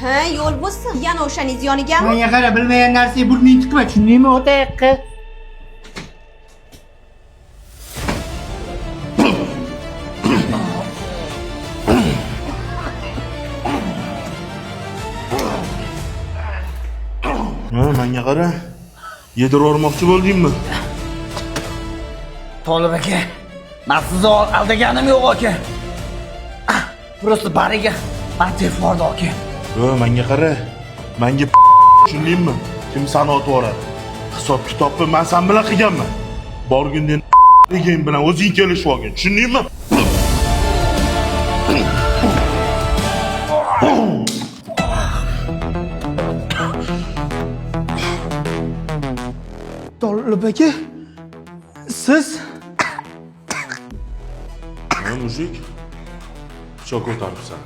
Ha, yo'l bo'lsin. Yana o'shaningiz yonigami? Menga qara, bilmagan narsaga burningni tiqma, tushundingmi, o'ta yaqqa. Menga qara. Yedirib o'rmoqchi bo'ldingmi? Tolib aka, men sizni aldaganim yo'q aka. Просто bariga antiforda aka. Menga qara. Menga tushundingmi? Kim sani otib yuboradi? Hisob kitobni men sen bilan qilganman. Borgunda degan bilan o'zing kelishib olgin, tushundingmi? Tolib aka, siz Mushuk. Pichoq ko'taribsan.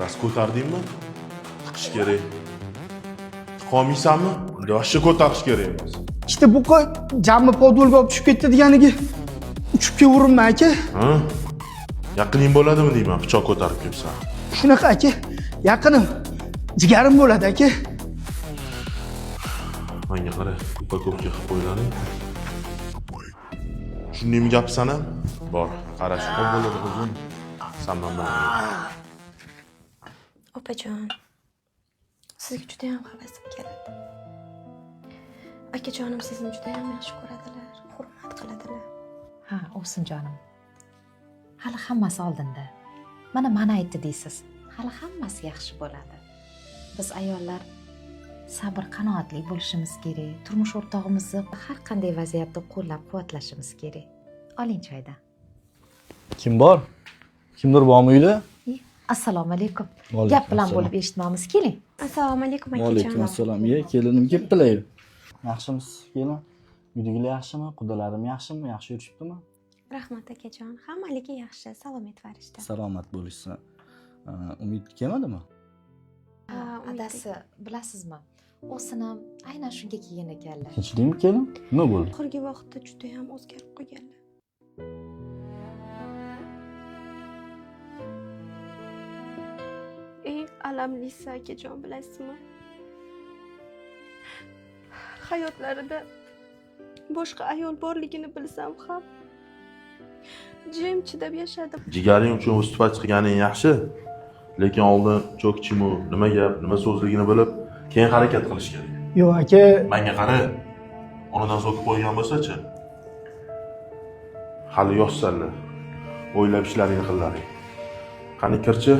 Ras ko'tardingmi? Tiqish kerak. Tiqolmaysanmi? Yoshni ko'tarish kerak emas. işte bu jammi podvolga olib tushib ketdi deganiga uchibga urinma aka. Ha? Yaqining bo'ladimi deyman, pichoq ko'tarib kelsan. Shunaqa aka, yaqinim, jigarim bo'ladi aka. Menga qara, upakovka qilib qo'ylaring. Shundaymi gapsan ham? Bor, qarash qol bo'ladi uzun. Sandan bilan. Opajon, sizga juda ham havasim keladi. Akajonim sizni juda ham yaxshi ko'radilar, hurmat qiladilar. Ha, olsin jonim. Hali hammasi oldinda. Mana aytdi deysiz. Hali hammasi yaxshi bo'ladi. Biz ayollar sabr, qanoatli bo'lishimiz kerak. Turmush o'rtog'imizni har qanday vaziyatda qo'llab-quvvatlashimiz kerak. Oling choydan. Kim bor? Kimdir bormi uyda? Assalomu alaykum. Vaalaykum Gap bilan assalom. bo'lib eshitmoqmiz, keling. Assalomu alaykum akajon. Vaalaykum assalom. Kelinim kelibdilar. Yaxshimisiz, kelin? Uydagilar yaxshimi? Qudalarim yaxshimi? Yaxshi yurishibdimi? Rahmat akajon. Hammaligi yaxshi, salomat farishta. Salomat bo'lishsin. Umid kelmadimi? Adasi, bilasizmi? O'sinam aynan shunga kelgan ekanlar. Tinchdingmi kelin? Nima bo'ldi? Oxirgi vaqtda juda ham o'zgarib qolganlar. Eng alamlisi akajon, bilasizmi? Hayotlarida boshqa ayol borligini bilsam ham jim chidab yashadim. Jigaring uchun ustupach qilganing yaxshi, lekin oldin cho'kchimu, nima gap, nima so'zligini bilib, keyin harakat qilish kerak. Yo'q aka, Menga qara. Onadan so'kib qo'ygan bo'lsa-chi? Hali yoshsanlar. O'ylab ishlaringni qilaring. Qani kirchi?